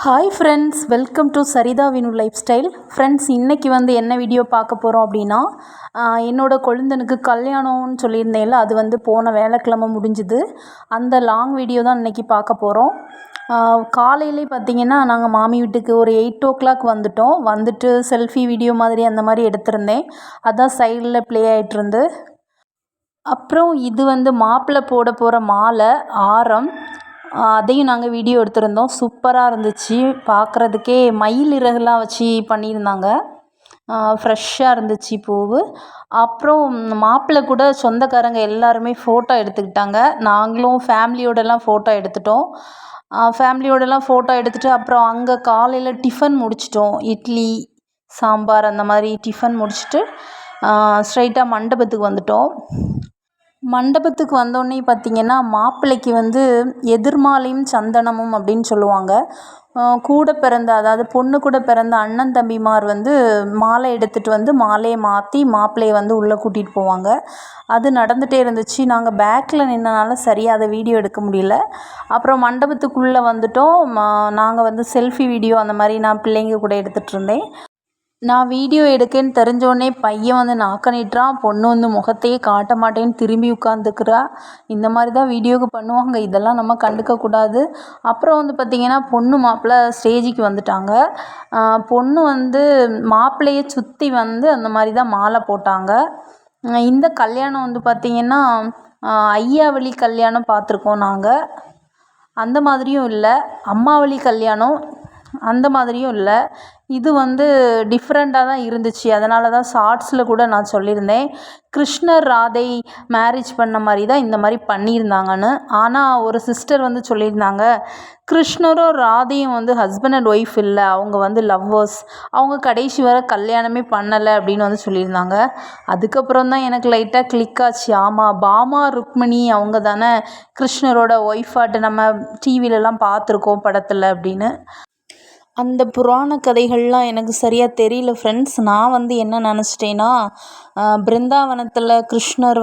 Hi friends, welcome to Saritha Vinu lifestyle. Friends, இன்றைக்கி என்ன video பார்க்க போகிறோம் அப்படின்னா, என்னோடய கொழுந்தனுக்கு கல்யாணம்னு சொல்லியிருந்தேன்ல, அது போன வேலைக்கிழமை முடிஞ்சுது. அந்த லாங் வீடியோ தான் இன்றைக்கி பார்க்க போகிறோம். காலையிலே பார்த்திங்கன்னா, நாங்கள் மாமி வீட்டுக்கு ஒரு 8 o'clock வந்துட்டோம். வந்துட்டு செல்ஃபி வீடியோ மாதிரி அந்த மாதிரி எடுத்திருந்தேன். அதான் சைடில் ப்ளே ஆகிட்டுருந்து. அப்புறம் இது மாப்பிள்ளை போட போகிற மாலை ஆரம், அதையும் நாங்கள் வீடியோ எடுத்திருந்தோம். சூப்பராக இருந்துச்சு பார்க்குறதுக்கே. மயில் இறகுலாம் வச்சு பண்ணியிருந்தாங்க. ஃப்ரெஷ்ஷாக இருந்துச்சு பூவு. அப்புறம் மாப்பிள்ளை கூட சொந்தக்காரங்க எல்லாருமே ஃபோட்டோ எடுத்துக்கிட்டாங்க. நாங்களும் ஃபேமிலியோடலாம் ஃபோட்டோ எடுத்துட்டோம். ஃபேமிலியோடலாம் ஃபோட்டோ எடுத்துகிட்டு அப்புறம் அங்கே காலையில் டிஃபன் முடிச்சிட்டோம். இட்லி, சாம்பார் அந்த மாதிரி டிஃபன் முடிச்சுட்டு ஸ்ட்ரைட்டாக மண்டபத்துக்கு வந்துட்டோம். மண்டபத்துக்கு வந்தோடனே பார்த்திங்கன்னா, மாப்பிள்ளைக்கு எதிர்மாலையும் சந்தனமும் அப்படின்னு சொல்லுவாங்க. கூட பிறந்த, அதாவது பொண்ணு கூட பிறந்த அண்ணன் தம்பிமார் மாலை எடுத்துகிட்டு மாலையை மாற்றி மாப்பிள்ளையை உள்ளே கூட்டிகிட்டு போவாங்க. அது நடந்துகிட்டே இருந்துச்சு. நாங்கள் பேக்கில் நின்றனால சரியாக அதை வீடியோ எடுக்க முடியல. அப்புறம் மண்டபத்துக்குள்ளே வந்துட்டோம். நாங்கள் செல்ஃபி வீடியோ அந்த மாதிரி நான் பிள்ளைங்க கூட எடுத்துகிட்டு இருந்தேன். நான் வீடியோ எடுக்கேன்னு தெரிஞ்சோடனே பையன் நாக்க நீட்டுறான். பொண்ணு முகத்தையே காட்ட மாட்டேன்னு திரும்பி உட்காந்துக்கிறா. இந்த மாதிரி தான் வீடியோவுக்கு பண்ணுவாங்க. இதெல்லாம் நம்ம கண்டுக்கக்கூடாது. அப்புறம் பார்த்திங்கன்னா, பொண்ணு மாப்பிள்ளை ஸ்டேஜுக்கு வந்துட்டாங்க. பொண்ணு மாப்பிள்ளையை சுற்றி அந்த மாதிரி தான் மாலை போட்டாங்க. இந்த கல்யாணம் பார்த்திங்கன்னா, ஐயாவழி கல்யாணம் பார்த்துருக்கோம் நாங்கள். அந்த மாதிரியும் இல்லை, அம்மாவழி கல்யாணம் அந்த மாதிரியும் இல்லை. இது டிஃப்ரெண்ட்டாக தான் இருந்துச்சு. அதனால தான் ஷார்ட்ஸில் கூட நான் சொல்லியிருந்தேன், கிருஷ்ணர் ராதை மேரேஜ் பண்ண மாதிரி தான் இந்த மாதிரி பண்ணியிருந்தாங்கன்னு. ஆனால் ஒரு சிஸ்டர் சொல்லியிருந்தாங்க, கிருஷ்ணரும் ராதையும் ஹஸ்பண்ட் அண்ட் ஒய்ஃப் இல்லை, அவங்க லவ்வர்ஸ், அவங்க கடைசி வரை கல்யாணமே பண்ணலை அப்படின்னு சொல்லியிருந்தாங்க. அதுக்கப்புறம் தான் எனக்கு லைட்டாக கிளிக் ஆச்சு. ஆமாம், பாமா ருக்மிணி அவங்க தானே கிருஷ்ணரோட ஒய்ஃபாட்டு நம்ம டிவிலெலாம் பார்த்துருக்கோம் படத்தில் அப்படின்னு. அந்த புராண கதைகள்லாம் எனக்கு சரியாக தெரியல ஃப்ரெண்ட்ஸ். நான் என்ன நினச்சிட்டேன்னா, பிருந்தாவனத்தில் கிருஷ்ணர்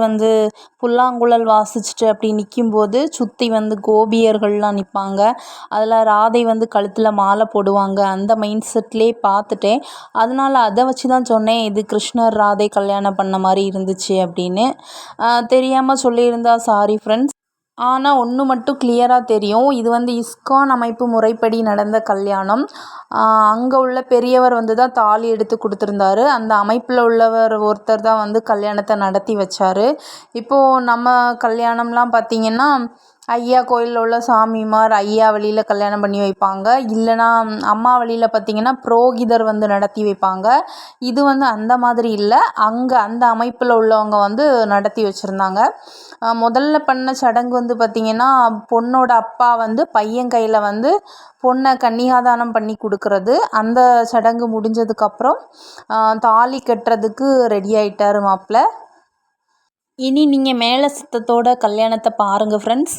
புல்லாங்குழல் வாசிச்சுட்டு அப்படி நிற்கும்போது சுற்றி கோபியர்கள்லாம் நிற்பாங்க. அதில் ராதை கழுத்தில் மாலை போடுவாங்க. அந்த மைண்ட் செட்லேயே பார்த்துட்டேன். அதனால் அதை வச்சு தான் சொன்னேன், இது கிருஷ்ணர் ராதை கல்யாணம் பண்ண மாதிரி இருந்துச்சு அப்படின்னு. தெரியாமல் சொல்லியிருந்தா சாரி ஃப்ரெண்ட்ஸ். ஆனால் ஒன்று மட்டும் கிளியராக தெரியும், இது இஸ்கான் அமைப்பு முறைப்படி நடந்த கல்யாணம். அங்கே உள்ள பெரியவர் தான் தாலி எடுத்து கொடுத்துருந்தாரு. அந்த அமைப்பில் உள்ளவர் ஒருத்தர் தான் கல்யாணத்தை நடத்தி வச்சார். இப்போது நம்ம கல்யாணம்லாம் பார்த்திங்கன்னா, ஐயா கோயிலில் உள்ள சாமிமார் ஐயா வழியில் கல்யாணம் பண்ணி வைப்பாங்க. இல்லைனா அம்மா வழியில் பார்த்திங்கன்னா புரோகிதர் நடத்தி வைப்பாங்க. இது அந்த மாதிரி இல்லை, அங்கே அந்த அமைப்பில் உள்ளவங்க நடத்தி வச்சுருந்தாங்க. முதல்ல பண்ண சடங்கு பார்த்திங்கன்னா, பொண்ணோட அப்பா பையன் கையில் பொண்ணை கன்னிகாதானம் பண்ணி கொடுக்கறது. அந்த சடங்கு முடிஞ்சதுக்கப்புறம் தாலி கட்டுறதுக்கு ரெடி ஆகிட்டார் மாப்பிள்ளை. இனி நீங்கள் மேலே சத்தத்தோட கல்யாணத்தை பாருங்கள் ஃப்ரெண்ட்ஸ்.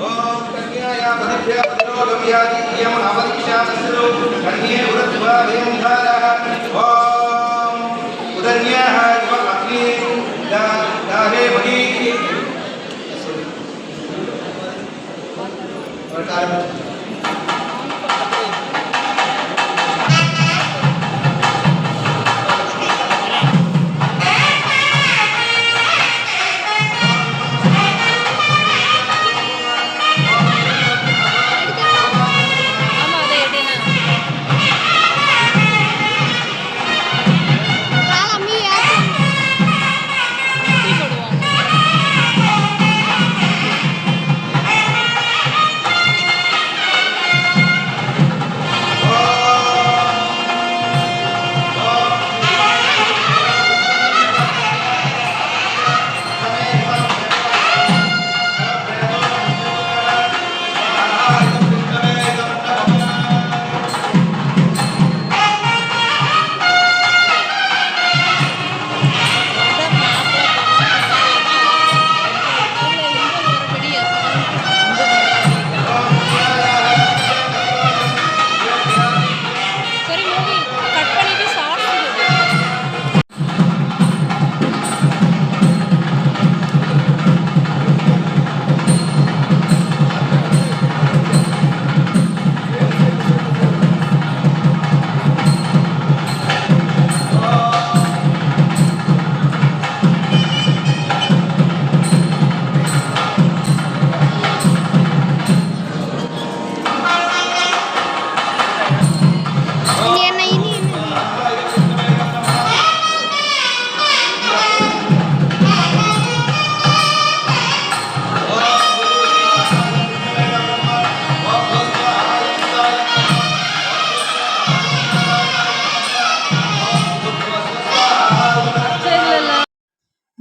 ஓம் கன்யாயா பதித்யா பதிரோகம் யாதித்யம் அவதிக்ஷாமஸ்ரு கன்யே உரத்வாதயம் தாரः ஓம் உதன்யாஹ இவ அக்னி தாரே மணி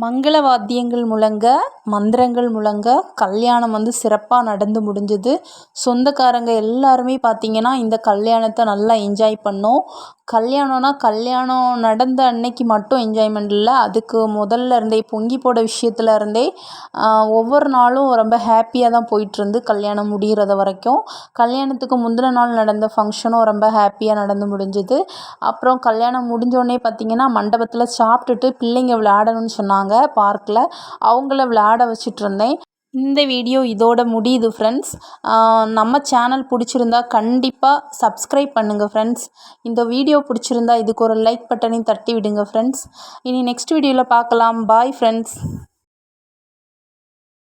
மங்கள வாத்தியங்கள் முழங்க, மந்திரங்கள் முழங்க கல்யாணம் வந்து சிறப்பாக நடந்து முடிஞ்சுது. சொந்தக்காரங்க எல்லாருமே பார்த்திங்கன்னா இந்த கல்யாணத்தை நல்லா என்ஜாய் பண்ணோம். கல்யாணம் நடந்த அன்னைக்கு மட்டும் என்ஜாய்மெண்ட் இல்லை, அதுக்கு முதல்ல இருந்தே பொங்கி போட விஷயத்துல இருந்தே ஒவ்வொரு நாளும் ரொம்ப ஹாப்பியாக தான் போயிட்டுருந்து கல்யாணம் முடிகிறது வரைக்கும். கல்யாணத்துக்கு முந்தின நாள் நடந்த ஃபங்க்ஷனும் ரொம்ப ஹாப்பியாக நடந்து முடிஞ்சுது. அப்புறம் கல்யாணம் முடிஞ்சோடனே பார்த்திங்கன்னா மண்டபத்தில் சாப்பிட்டுட்டு பிள்ளைங்க விளையாடணும்னு சொன்னாங்க பார்க்கில். அவங்கள விளையாட வச்சிட்டு இருந்தேன். இந்த வீடியோ இதோட முடியுது ஃப்ரெண்ட்ஸ். நம்ம சேனல் பிடிச்சிருந்தா கண்டிப்பாக சப்ஸ்கிரைப் பண்ணுங்கள் ஃப்ரெண்ட்ஸ். இந்த வீடியோ பிடிச்சிருந்தா இதுக்கு ஒரு லைக் பட்டனையும் தட்டி விடுங்க ஃப்ரெண்ட்ஸ். இனி நெக்ஸ்ட் வீடியோவில் பார்க்கலாம். Bye friends.